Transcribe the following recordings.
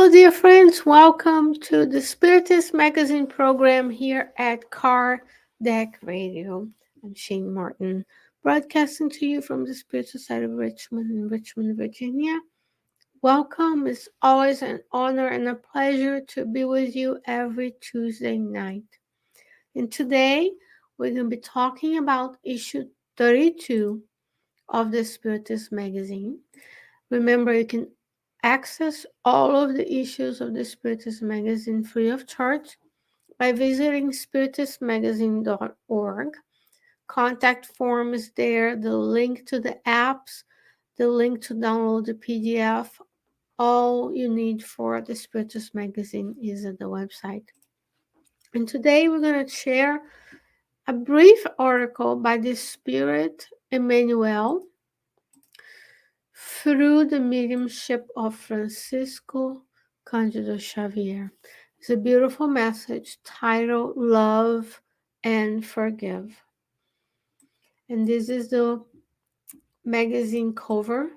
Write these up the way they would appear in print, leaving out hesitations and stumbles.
Hello, dear friends. Welcome to the Spiritist magazine program here at Car Deck Radio. I'm Shane Martin, broadcasting to you from the spiritual side of Richmond in Richmond, Virginia. Welcome. It's always an honor and a pleasure to be with you every Tuesday night. And today we're going to be talking about issue 32 of the Spiritist magazine. Remember, you can access all of the issues of the Spiritist magazine free of charge by visiting spiritistmagazine.org. Contact form is there, the link to the apps, the link to download the PDF. All you need for the Spiritist magazine is at the website. And today we're going to share a brief article by the Spirit Emmanuel through the mediumship of Francisco Cândido Xavier. It's a beautiful message titled Love and Forgive. And this is the magazine cover,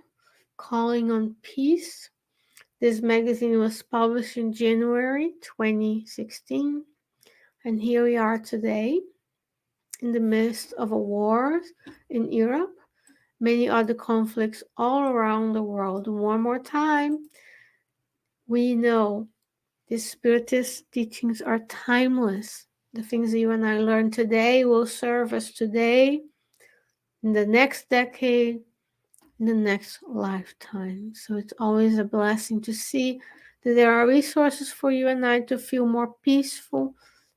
Calling on Peace. This magazine was published in January 2016. And here we are today in the midst of a war in Europe, many other conflicts all around the world. One more time, we know the Spiritist teachings are timeless. The things that you and I learn today will serve us today, in the next decade, in the next lifetime. So it's always a blessing to see that there are resources for you and I to feel more peaceful,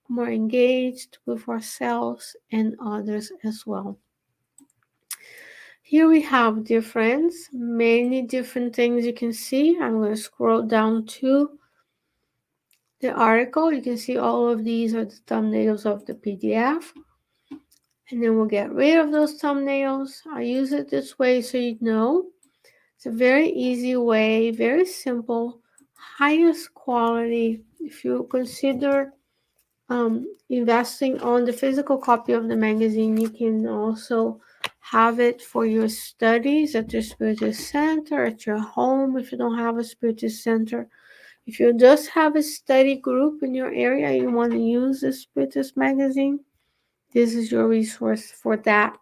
more engaged with ourselves and others as well. Here we have, dear friends, many different things you can see. I'm going to scroll down to the article. You can see all of these are the thumbnails of the PDF. And then we'll get rid of those thumbnails. I use it this way so you know. It's a very easy way, very simple, highest quality. If you consider investing on the physical copy of the magazine, you can also have it for your studies at your Spiritist center, at your home if you don't have a Spiritist center. If you just have a study group in your area, you want to use the Spiritist magazine, this is your resource for that.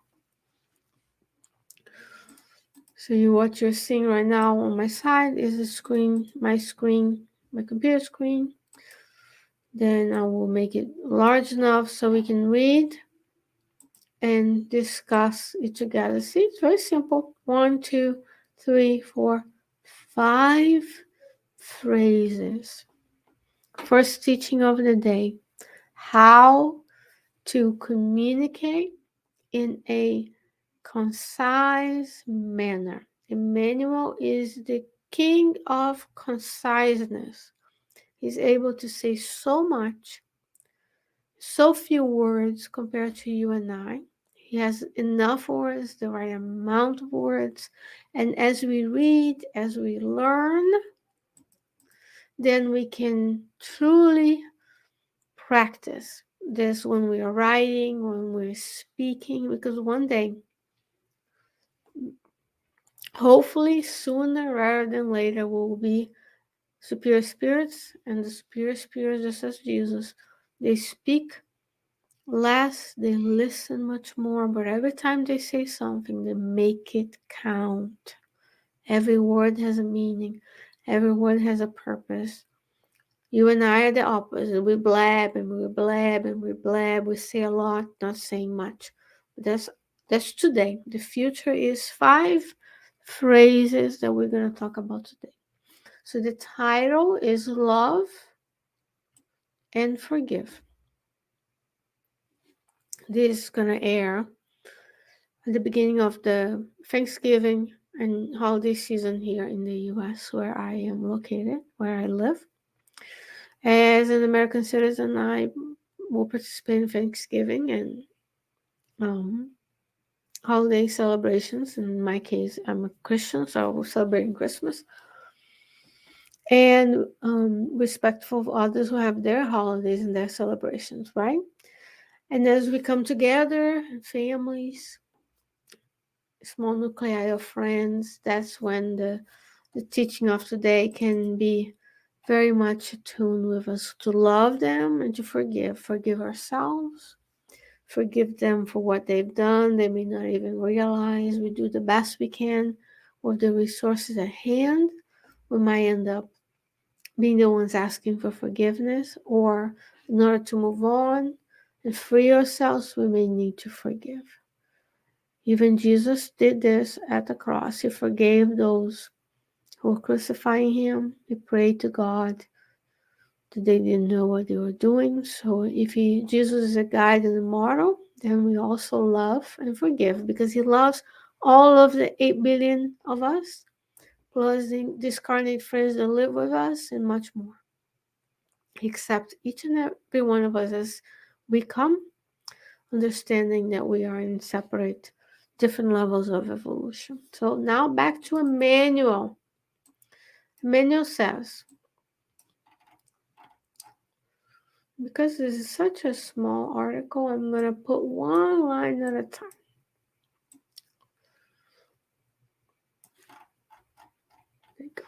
So what you're seeing right now on my side is the screen, my computer screen. Then I will make it large enough so we can read and discuss it together. See, it's very simple. 1, 2, 3, 4, 5 phrases. First teaching of the day. How to communicate in a concise manner. Emmanuel is the king of conciseness. He's able to say so much, so few words compared to you and I. He has enough words, the right amount of words. And as we read, as we learn, then we can truly practice this when we are writing, when we're speaking, because one day, hopefully sooner rather than later, we'll be superior spirits, and the superior spirits, just as Jesus, they speak less, they listen much more, but every time they say something, they make it count. Every word has a meaning, every word has a purpose. You and I are the opposite. We blab and we blab and we blab. We say a lot, not saying much. But that's today. The future is 5 phrases that we're going to talk about today. So the title is Love and Forgive. This is going to air at the beginning of the Thanksgiving and holiday season here in the US, where I am located, where I live. As an American citizen, I will participate in Thanksgiving and holiday celebrations. In my case, I'm a Christian, so we're celebrating Christmas. And respectful of others who have their holidays and their celebrations, right? And as we come together, families, small nuclei of friends, that's when the teaching of today can be very much attuned with us to love them and to forgive. Forgive ourselves. Forgive them for what they've done. They may not even realize. We do the best we can with the resources at hand. We might end up being the ones asking for forgiveness, or in order to move on and free ourselves, we may need to forgive. Even Jesus did this at the cross. He forgave those who were crucifying him. He prayed to God that they didn't know what they were doing. So if Jesus is a guide and a model, then we also love and forgive, because he loves all of the 8 billion of us, plus the discarnate friends that live with us, and much more. He accepts each and every one of us as we come, understanding that we are in separate, different levels of evolution. So now back to Emmanuel. Emmanuel says, because this is such a small article, I'm going to put one line at a time. There you go.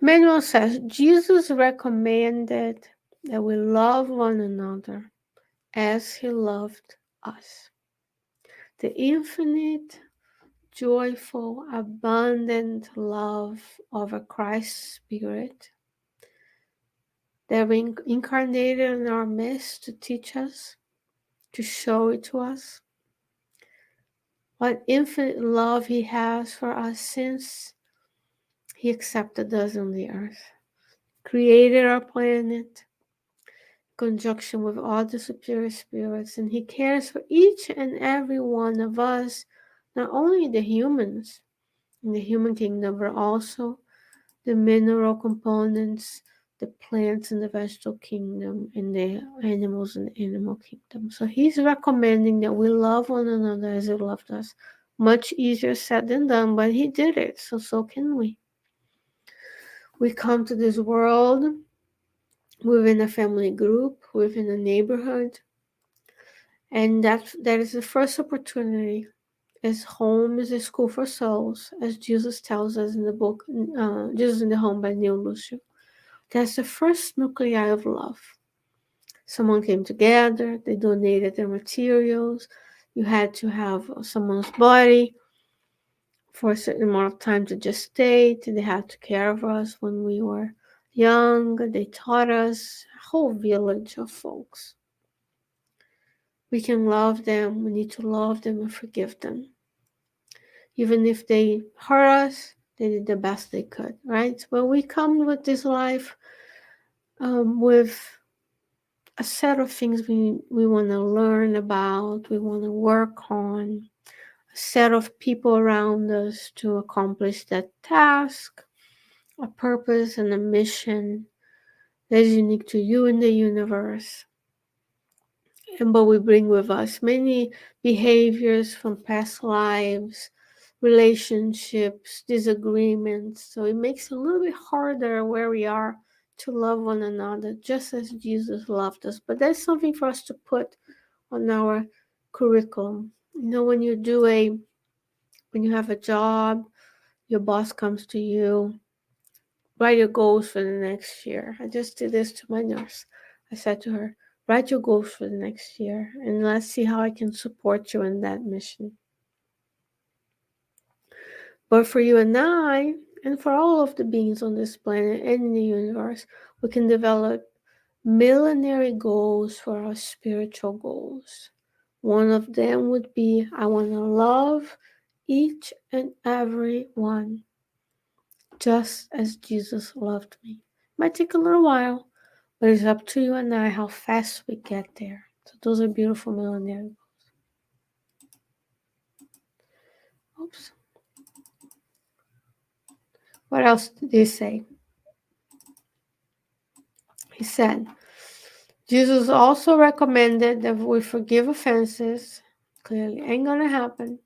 Emmanuel says, Jesus recommended that we love one another as he loved us. The infinite, joyful, abundant love of a Christ Spirit that incarnated in our midst to teach us, to show it to us. What infinite love he has for us since he accepted us on the earth, created our planet in conjunction with all the superior spirits, and he cares for each and every one of us, not only the humans in the human kingdom, but also the mineral components, the plants in the vegetable kingdom, and the animals in the animal kingdom. So he's recommending that we love one another as he loved us. Much easier said than done, but he did it, so can we. We come to this world within a family group, within a neighborhood, and that is the first opportunity. As home is a school for souls, as Jesus tells us in the book, Jesus in the Home by Neil Lucio. That's the first nuclei of love. Someone came together, they donated their materials. You had to have someone's body for a certain amount of time to gestate. They had to care for us when we were young. They taught us a whole village of folks. We can love them. We need to love them and forgive them. Even if they hurt us, they did the best they could, right? When we come with this life with a set of things we want to learn about, we want to work on, a set of people around us to accomplish that task, a purpose and a mission that is unique to you in the universe. But we bring with us many behaviors from past lives, relationships, disagreements. So it makes it a little bit harder where we are to love one another, just as Jesus loved us. But that's something for us to put on our curriculum. You know, when you have a job, your boss comes to you, write your goals for the next year. I just did this to my nurse. I said to her, write your goals for the next year, and let's see how I can support you in that mission. But for you and I, and for all of the beings on this planet and in the universe, we can develop millenary goals for our spiritual goals. One of them would be, I want to love each and every one just as Jesus loved me. It might take a little while, but it's up to you and I how fast we get there. So those are beautiful millenary goals. Oops. What else did he say? He said, Jesus also recommended that we forgive offenses. Clearly ain't gonna happen.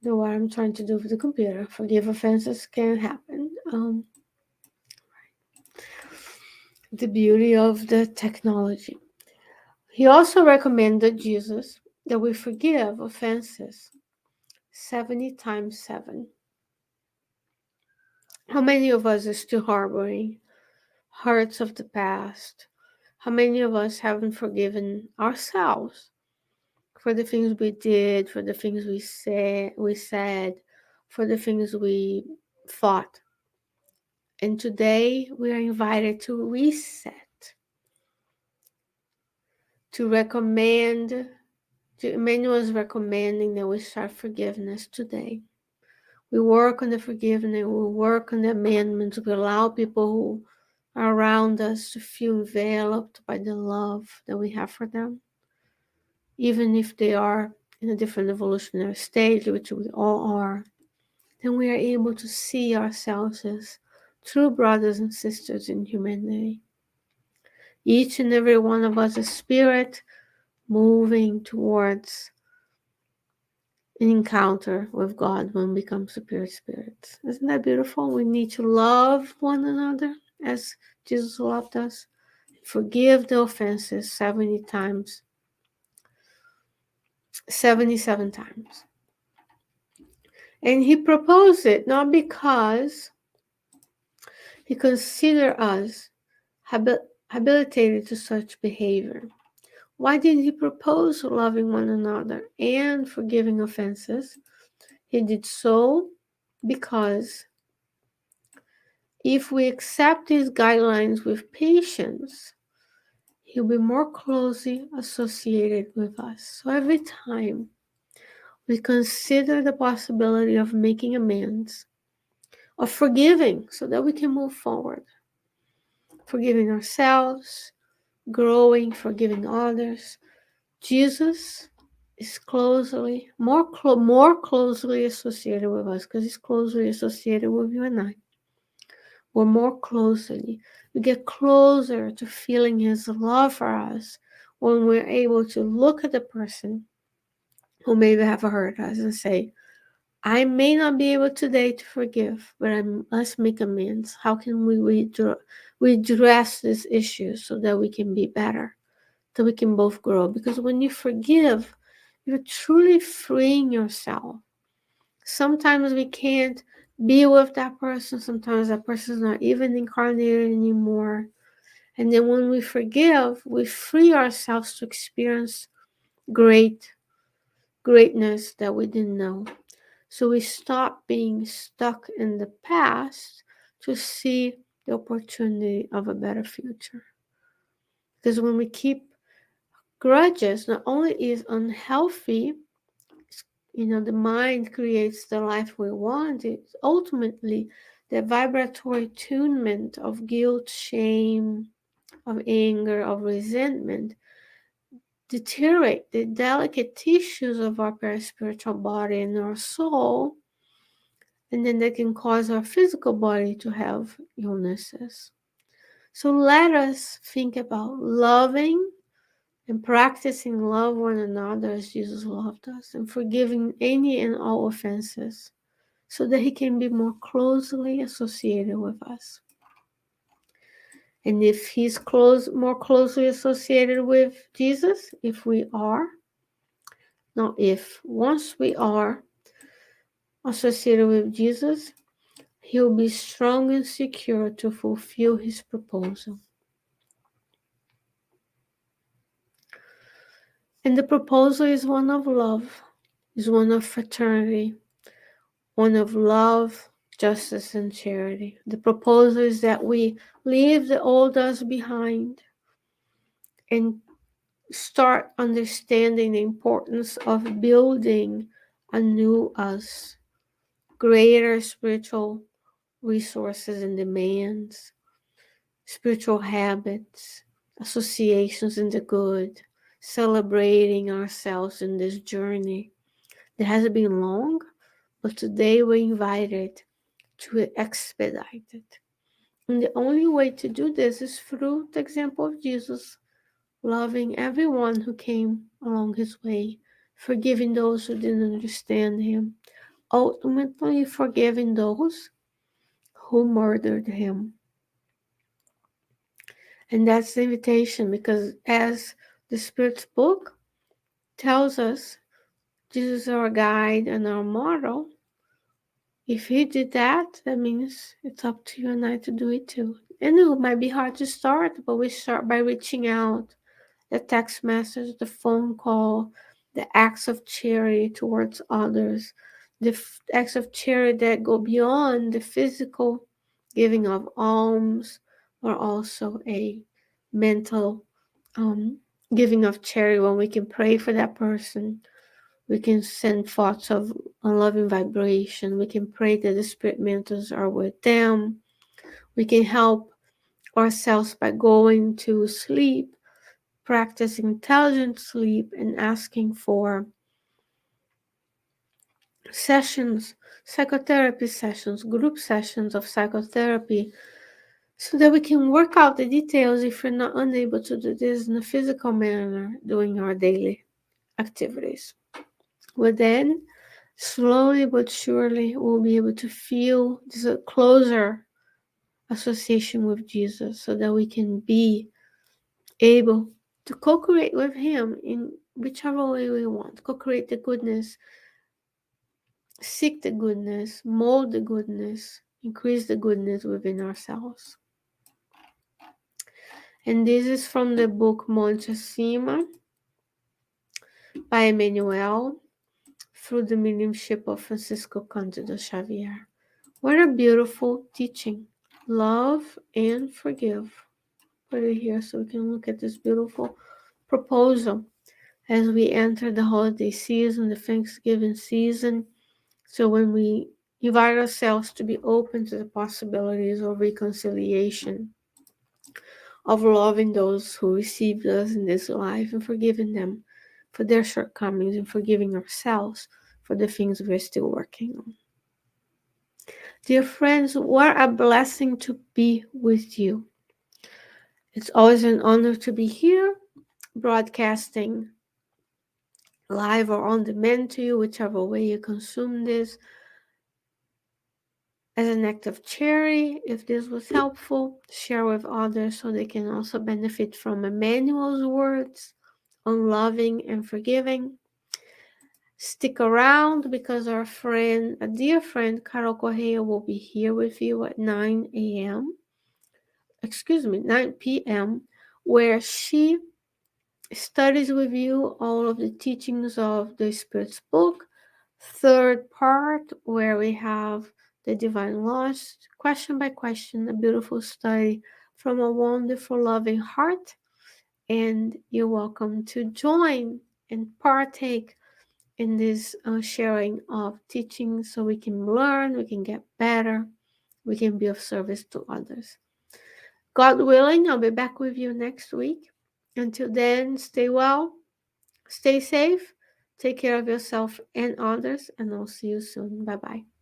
Do what I'm trying to do with the computer. Forgive offenses can happen. The beauty of the technology. He also recommended, Jesus, that we forgive offenses 70 times 7. How many of us are still harboring hurts of the past? How many of us haven't forgiven ourselves for the things we did, for the things we said, for the things we thought? And today we are invited to reset, to recommend, Emmanuel is recommending that we start forgiveness today. We work on the forgiveness, we work on the amendments, we allow people who are around us to feel enveloped by the love that we have for them, even if they are in a different evolutionary stage, which we all are. Then we are able to see ourselves as true brothers and sisters in humanity. Each and every one of us is spirit moving towards an encounter with God when we become superior spirits. Isn't that beautiful? We need to love one another as Jesus loved us. Forgive the offenses 70 times, 77 times. And he proposed it not because he considered us habilitated to such behavior. Why did he propose loving one another and forgiving offenses? He did so because if we accept these guidelines with patience, he'll be more closely associated with us. So every time we consider the possibility of making amends, of forgiving so that we can move forward, forgiving ourselves, growing, forgiving others, Jesus is more closely associated with us because he's closely associated with you and I. We're more closely. We get closer to feeling his love for us when we're able to look at the person who maybe have hurt us and say, I may not be able today to forgive, but let's make amends. How can we redress this issue so that we can be better, so we can both grow? Because when you forgive, you're truly freeing yourself. Sometimes we can't be with that person. Sometimes that person is not even incarnated anymore. And then when we forgive, we free ourselves to experience greatness that we didn't know. So we stop being stuck in the past to see the opportunity of a better future. Because when we keep grudges, not only is unhealthy, the mind creates the life we want. It's ultimately the vibratory attunement of guilt, shame, of anger, of resentment deteriorate the delicate tissues of our perispiritual body and our soul, and then they can cause our physical body to have illnesses. So let us think about loving and practicing love one another as Jesus loved us, and forgiving any and all offenses so that he can be more closely associated with us. And if he's more closely associated with Jesus, if we are, not if, once we are associated with Jesus, he'll be strong and secure to fulfill his proposal. And the proposal is one of love, is one of fraternity, one of love, justice, and charity. The proposal is that we leave the old us behind and start understanding the importance of building a new us, greater spiritual resources and demands, spiritual habits, associations in the good, celebrating ourselves in this journey that hasn't been long, but today we're invited to expedite it. And the only way to do this is through the example of Jesus, loving everyone who came along his way, forgiving those who didn't understand him, ultimately forgiving those who murdered him. And that's the invitation, because as the Spirit's book tells us, Jesus is our guide and our model. If he did that, that means it's up to you and I to do it too. And it might be hard to start, but we start by reaching out. The text message, the phone call, the acts of charity towards others, the acts of charity that go beyond the physical giving of alms, or also a mental um, giving of charity when we can pray for that person. We can send thoughts of a loving vibration. We can pray that the spirit mentors are with them. We can help ourselves by going to sleep, practice intelligent sleep, and asking for sessions, psychotherapy sessions, group sessions of psychotherapy, so that we can work out the details if we're not unable to do this in a physical manner during our daily activities. Well, then, slowly but surely, we'll be able to feel this closer association with Jesus so that we can be able to co-create with him in whichever way we want. Co-create the goodness, seek the goodness, mold the goodness, increase the goodness within ourselves. And this is from the book Monte Acima by Emmanuel through the mediumship of Francisco Cândido Xavier. What a beautiful teaching. Love and forgive. Put it here so we can look at this beautiful proposal as we enter the holiday season, the Thanksgiving season. So when we invite ourselves to be open to the possibilities of reconciliation, of loving those who received us in this life and forgiving them for their shortcomings and forgiving ourselves for the things we're still working on. Dear friends, what a blessing to be with you. It's always an honor to be here, broadcasting live or on demand to you, whichever way you consume this, as an act of charity. If this was helpful, share with others so they can also benefit from Emmanuel's words on loving and forgiving. Stick around because our friend, a dear friend, Carol Correa, will be here with you at 9 p.m., where she studies with you all of the teachings of the Spirit's book, third part, where we have the Divine Lost, question by question, a beautiful study from a wonderful, loving heart. And you're welcome to join and partake in this sharing of teachings so we can learn, we can get better, we can be of service to others. God willing, I'll be back with you next week. Until then, stay well, stay safe, take care of yourself and others, and I'll see you soon. Bye bye.